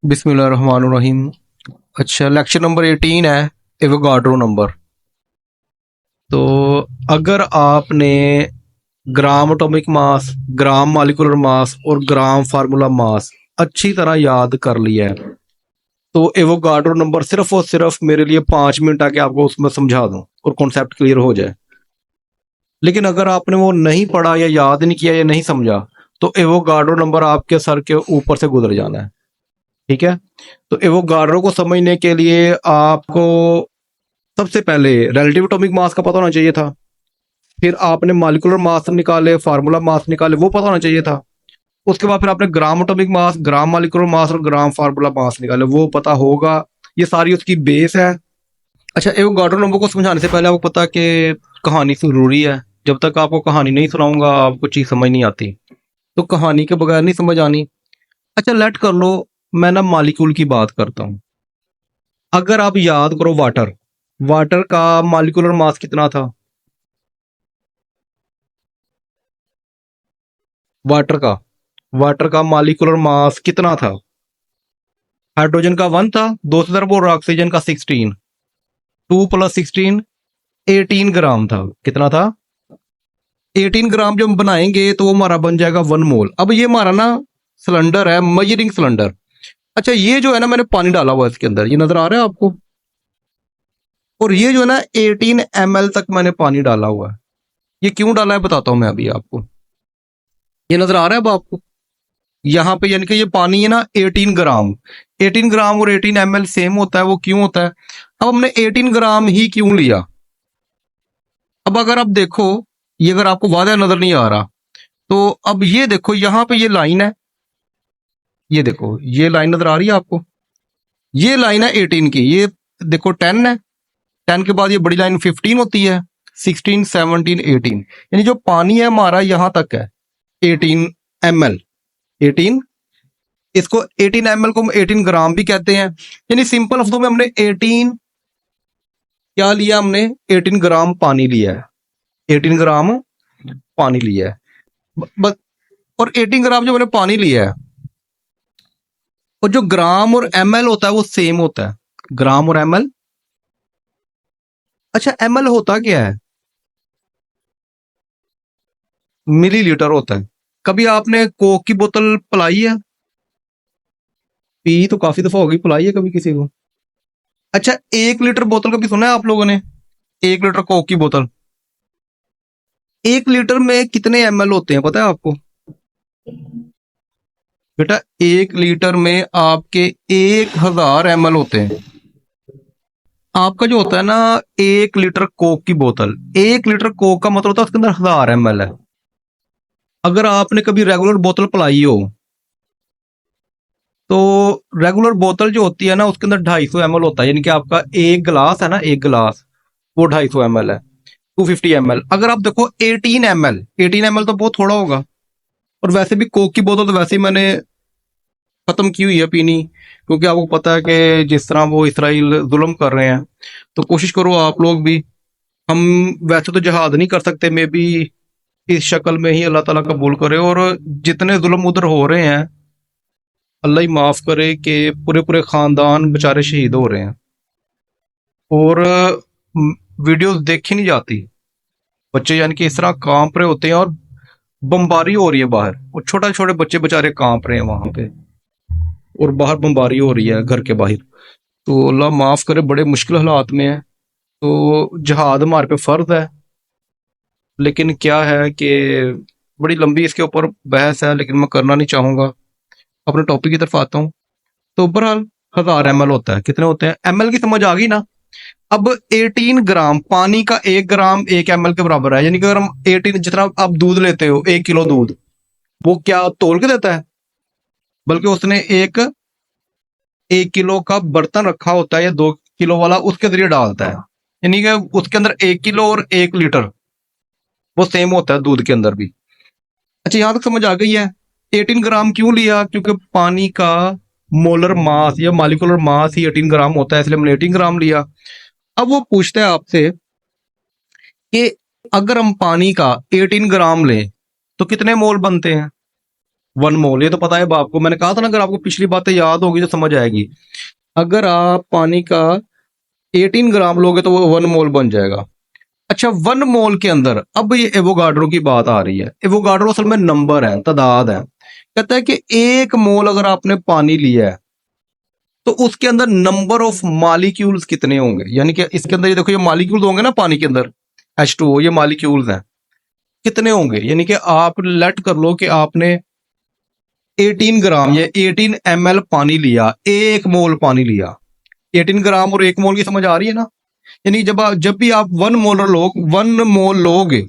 बिस्मिल्लाहिर्रहमानिर्रहीम। अच्छा, lecture number 18 है एवोगाड्रो नंबर। तो अगर आपने gram atomic mass, gram molecular mass और ग्राम फार्मूला मास अच्छी तरह याद कर लिया है तो एवोगाड्रो नंबर सिर्फ और सिर्फ मेरे लिए 5 मिनट आके आपको उसमें समझा दूं और कॉन्सेप्ट क्लियर हो जाए। लेकिन अगर आपने वो नहीं पढ़ा या याद नहीं किया या नहीं समझा तो एवोगाड्रो नंबर आपके सर के ऊपर से गुजर जाना है। ठीक है। तो एवोगाड्रो को समझने के लिए आपको सबसे पहले रिलेटिव एटॉमिक मास का पता होना चाहिए था। फिर आपने मॉलिक्यूलर मास निकाले, फार्मूला मास निकाले, वो पता होना चाहिए था। उसके बाद फिर आपने gram atomic mass, gram molecular mass और ग्राम फार्मूला मास निकाले, वो पता होगा। ये सारी उसकी बेस है। अच्छा, एवोगाड्रो नंबर को समझाने से पहले आपको पता है कि कहानी जरूरी है। जब तक आपको कहानी नहीं सुनाऊंगा आपको चीज समझ नहीं आती। तो कहानी के बगैर नहीं समझ आनी। अच्छा, लेट कर लो, मैं ना मॉलिक्यूल की बात करता हूँ। अगर आप याद करो, वाटर वाटर का मॉलिक्यूलर मास कितना था? वाटर का वाटर का मॉलिक्यूलर मास कितना था? हाइड्रोजन का 1 था, 2 से ज़रब, और ऑक्सीजन का 16। 2 + 16 18 ग्राम था। कितना था? 18 ग्राम। जब हम बनाएंगे तो वो हमारा बन जाएगा 1 मोल। अब ये हमारा ना सिलेंडर है, मेजरिंग सिलेंडर। अच्छा, ये जो है ना, मैंने पानी डाला हुआ है इसके अंदर, ये नजर आ रहा है आपको? और ये जो है ना 18 ml तक मैंने पानी डाला हुआ है। ये क्यों डाला है बताता हूं मैं अभी आपको। ये नजर आ रहा है अब आपको? यहाँ पे यानी कि ये पानी है ना 18 ग्राम। 18 ग्राम और 18 ml सेम होता है। वो क्यों होता है? अब हमने 18 ग्राम ही क्यों लिया? अब अगर आप देखो, ये अगर आपको वादा नजर नहीं आ रहा तो अब ये देखो, यहाँ पे ये लाइन है। ये देखो, ये लाइन नजर आ रही है आपको? ये लाइन है 18 की। ये देखो 10 है। 10 के बाद ये बड़ी लाइन 15 होती है। 16, 17, 18, यानी जो पानी है हमारा यहाँ तक है 18 ml। 18, इसको 18 ml को हम 18 ग्राम भी कहते हैं। यानी सिंपल लफ्जों में हमने 18 क्या लिया? हमने 18 ग्राम पानी लिया है। 18 ग्राम पानी लिया है। बस। और 18 ग्राम जो मैंने पानी लिया है, और जो ग्राम और ml होता है वो सेम होता है। ग्राम और ml। अच्छा, ml होता क्या है? मिलीलीटर होता है। कभी आपने कोक की बोतल पिलाई है? पी तो काफी दफा होगी, पिलाई है कभी किसी को? अच्छा, 1 लीटर बोतल कभी सुना है आप लोगों ने? 1 लीटर कोक की बोतल। 1 लीटर में कितने ml होते हैं पता है आपको? बेटा, 1 लीटर में आपके 1000 ml होते हैं। आपका जो होता है ना 1 लीटर कोक की बोतल, 1 लीटर कोक का मतलब होता है उसके अंदर 1000 ml है। अगर आपने कभी रेगुलर बोतल पिलाई हो तो रेगुलर बोतल जो होती है ना उसके अंदर 250 ml होता है। यानी कि आपका एक गिलास है ना, एक गिलास, वो 250 ml है। 250 ml। अगर आप देखो 18 ml, 18 ml तो बहुत थोड़ा होगा। और वैसे भी कोक की बोतल तो वैसे ही मैंने खत्म की हुई है पीनी, क्योंकि आपको पता है कि जिस तरह वो इसराइल जुल्म कर रहे हैं। तो कोशिश करो आप लोग भी। हम वैसे तो जहाद नहीं कर सकते, मे बी इस शक्ल में ही अल्लाह ताला कबूल करे। और जितने जुल्म उधर हो रहे हैं, अल्लाह ही माफ करे कि पूरे पूरे खानदान बेचारे शहीद हो रहे हैं। और वीडियोस देखी नहीं जाती। बच्चे यानी कि इस तरह कांप रहे होते हैं, और बमबारी हो रही है बाहर, और छोटे छोटे बच्चे बेचारे कांप रहे हैं वहां पे। और बाहर बमबारी हो रही है घर के बाहर। तो अल्लाह माफ करे, बड़े मुश्किल हालात में है। तो जहाद हमारे पे फर्ज है। लेकिन क्या है कि बड़ी लंबी इसके ऊपर बहस है, लेकिन मैं करना नहीं चाहूंगा। अपने टॉपिक की तरफ आता हूँ। तो बहरहाल 1000 ml होता है। कितने होते हैं? ml की समझ आ गई ना? अब 18 ग्राम पानी का 1 ग्राम 1 ml के बराबर है। यानी कि अगर हम 18, जितना आप दूध लेते हो, 1 किलो दूध, वो क्या तोल के देता है? बल्कि उसने 1 किलो का बर्तन रखा होता है, या 2 किलो वाला, उसके जरिए डालता है। यानी कि उसके अंदर 1 किलो और 1 लीटर वो सेम होता है दूध के अंदर भी। अच्छा, यहां तक समझ आ गई है? 18 ग्राम क्यों लिया? क्योंकि पानी का मोलर मास या मालिकुलर मास ही 18 ग्राम होता है, इसलिए हमने 18 ग्राम लिया। अब वो पूछता है आपसे कि अगर हम पानी का 18 ग्राम लें तो कितने मोल बनते हैं? 1 मोल, ये तो पता है आपको, मैंने कहा था ना, अगर आपको पिछली बातें याद होगी तो समझ आएगी। अगर आप पानी का 18 ग्राम लोगे तो वो 1 मोल बन जाएगा। अच्छा, 1 मोल के अंदर अब ये एवोगाड्रो की बात आ रही है। एवोगाड्रो असल में नंबर है, तादाद है। कहता है कि 1 मोल अगर आपने पानी लिया है तो उसके अंदर नंबर ऑफ मालिक्यूल्स कितने होंगे, यानी कि इसके अंदर ये देखो, ये मालिक्यूल्स होंगे ना पानी के अंदर, H2O, ये मालिक्यूल्स हैं, कितने होंगे, यानी कि आप लेट कर लो कि आपने 18 ग्राम या 18 ml पानी लिया, 1 मोल पानी लिया। 18 ग्राम और 1 मोल की समझ आ रही है ना? यानी जब भी आप 1 मोल लोगे,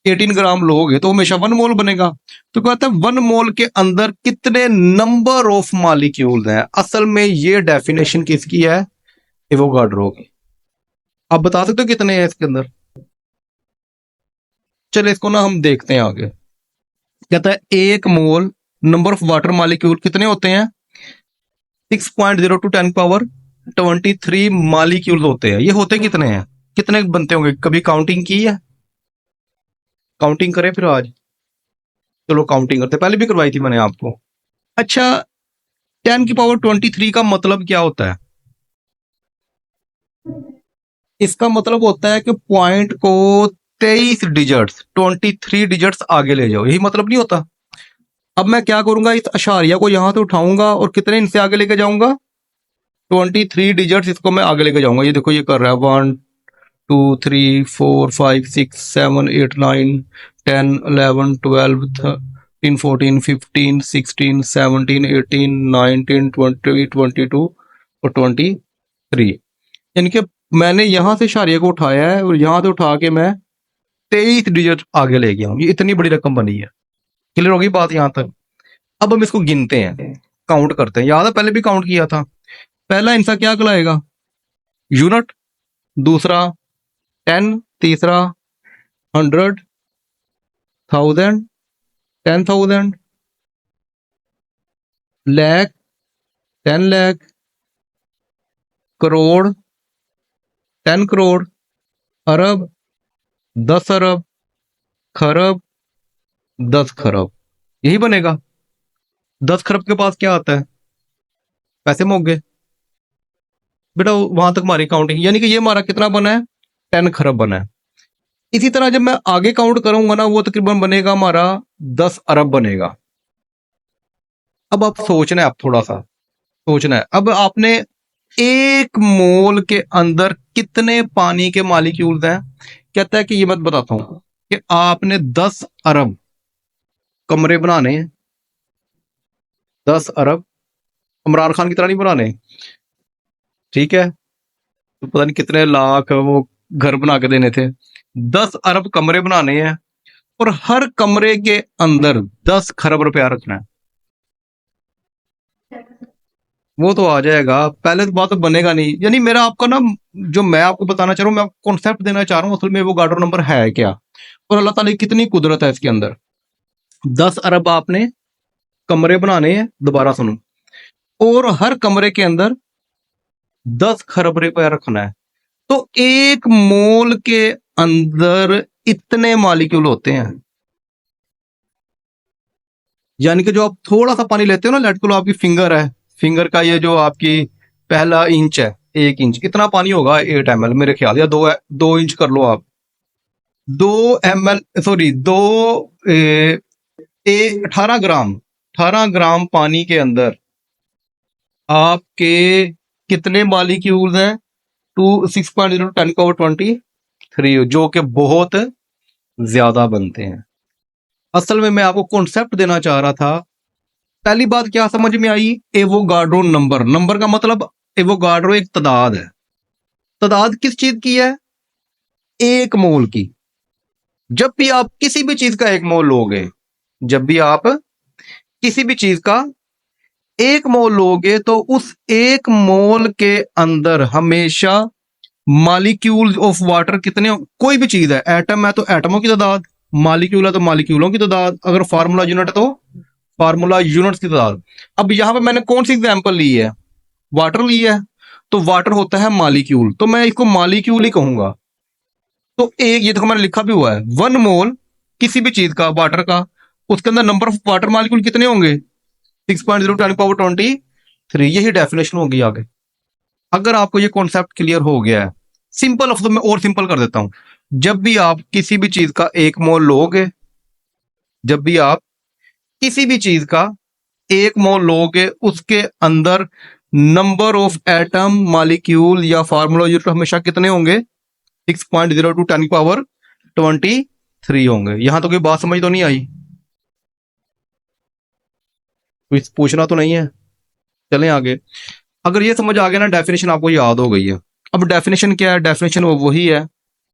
18 ग्राम लोगे तो हमेशा 1 मोल बनेगा। तो कहता है 1 मोल के अंदर कितने नंबर ऑफ मालिक्यूल्स हैं। असल में ये डेफिनेशन किसकी है? एवोगाड्रो की। आप बता सकते हो कितने हैं इसके अंदर? चलो इसको ना हम देखते हैं आगे। कहता है 1 मोल नंबर ऑफ वाटर मालिक्यूल कितने होते हैं? 6.0 टू 10 पावर 23 मालिक्यूल होते हैं। ये होते कितने हैं, कितने बनते होंगे? कभी काउंटिंग की है? काउंटिंग करें फिर आज। चलो काउंटिंग करते, पहले भी करवाई थी मैंने आपको। अच्छा, 10 की पावर 23 का मतलब क्या होता है? इसका मतलब होता है कि पॉइंट को 23 डिजिट्स, 23 डिजिट्स आगे ले जाओ, यही मतलब नहीं होता? अब मैं क्या करूंगा, इस अशारिया को यहां से उठाऊंगा और कितने इनसे आगे लेके जाऊंगा? 23 डिजिट्स इसको मैं आगे लेके जाऊंगा। ये देखो, ये कर रहा है 1 2 3 4 5 6 7 8 9 10 11 12 13 14 15 16 17 18 19 20 22 और 23। यानी कि मैंने यहां से शारिया को उठाया है और यहां से उठा के मैं 23 डिजिट आगे ले गया हूं। ये इतनी बड़ी रकम बनी है। क्लियर होगी बात यहां तक? अब हम इसको गिनते हैं, काउंट करते हैं। याद है पहले भी काउंट किया था। पहला इंसान क्या कहलाएगा? यूनिट। दूसरा 10, तीसरा 100, 1000, 10,000, लाख, 10 लाख, करोड़, 10 करोड़, अरब, 10 अरब, खरब, 10 खरब। यही बनेगा। 10 खरब के पास क्या आता है? पैसे मोक गए बेटा, वहां तक हमारी काउंटिंग, यानी कि ये हमारा कितना बना है? 10 खरब बना है। इसी तरह जब मैं आगे काउंट करूंगा ना, वो तकरीबन बनेगा हमारा 10 अरब बनेगा। अब आप सोचना है, आप थोड़ा सा सोचना है। अब आपने 1 मोल के अंदर कितने पानी के मालिक्यूल्स हैं? कहता है कि ये मैं बताता हूं कि आपने 10 अरब कमरे बनाने हैं। 10 अरब इमरान खान की तरह नहीं बनाने, ठीक है? तो पता नहीं कितने लाख वो घर बना के देने थे। 10 अरब कमरे बनाने हैं और हर कमरे के अंदर 10 खरब रुपया रखना है। वो तो आ जाएगा, पहले तो बात तो बनेगा नहीं। यानी मेरा आपका ना, जो मैं आपको बताना चाह रहा हूँ, मैं आपको कॉन्सेप्ट देना चाह रहा हूँ, असल में वो गार्डर नंबर है क्या और अल्लाह ताला की कितनी कुदरत है इसके अंदर। 10 अरब आपने कमरे बनाने हैं, दोबारा सुनो, और हर कमरे के अंदर 10 खरब रुपया रखना है। तो 1 मोल के अंदर इतने मॉलिक्यूल होते हैं। यानी कि जो आप थोड़ा सा पानी लेते हो ना, लेट को आपकी फिंगर है, फिंगर का ये जो आपकी पहला इंच है, 1 इंच, इतना पानी होगा 8 ml मेरे ख्याल, या 2 इंच कर लो आप। 2 ml, सॉरी, 18 ग्राम, 18 ग्राम पानी के अंदर आपके कितने मॉलिक्यूल्स हैं? 6.0 10 का 23, जो कि बहुत ज्यादा बनते हैं। असल में मैं आपको कॉन्सेप्ट देना चाह रहा था। पहली बात क्या समझ में आई? Avogadro number. नंबर का मतलब एवोगाड्रो एक तादाद है। तादाद किस चीज की है? 1 मोल की। जब भी आप किसी भी चीज का 1 मोल लोगे, जब भी आप किसी भी चीज का 1 मोल लोगे, तो उस 1 मोल के अंदर हमेशा मॉलिक्यूल्स ऑफ वाटर कितने कोई भी चीज है, एटम है तो एटमों की तादाद, मॉलिक्यूल है तो मॉलिक्यूलों की तादाद, अगर फार्मूला यूनिट है तो फार्मूला यूनिट्स की तादाद। अब यहां पे मैंने कौन सी एग्जांपल ली है? वाटर ली है। तो वाटर होता है मॉलिक्यूल, तो मैं इसको मॉलिक्यूल ही कहूंगा। तो एक ये देखो मैंने लिखा भी हुआ है, 1 मोल किसी भी चीज का, वाटर का, उसके अंदर नंबर ऑफ वाटर मॉलिक्यूल कितने होंगे 6.0 10 पावर 23। यही डेफिनेशन होगी आगे। अगर आपको ये कॉन्सेप्ट क्लियर हो गया है, सिंपल लफ्जों में और सिंपल कर देता हूं, जब भी आप किसी भी चीज का 1 मोल लोगे, जब भी आप किसी भी चीज का 1 मोल लोगे, उसके अंदर नंबर ऑफ एटम मॉलिक्यूल या फार्मूला यूनिट हमेशा कितने होंगे 6.0 टू 10 पावर 23 होंगे। यहां तो कोई बात समझ तो नहीं आई, कुछ पूछना तो नहीं है? चलें आगे। अगर ये समझ आ गया ना, डेफिनेशन आपको याद हो गई है। अब डेफिनेशन क्या है? डेफिनेशन वो वही है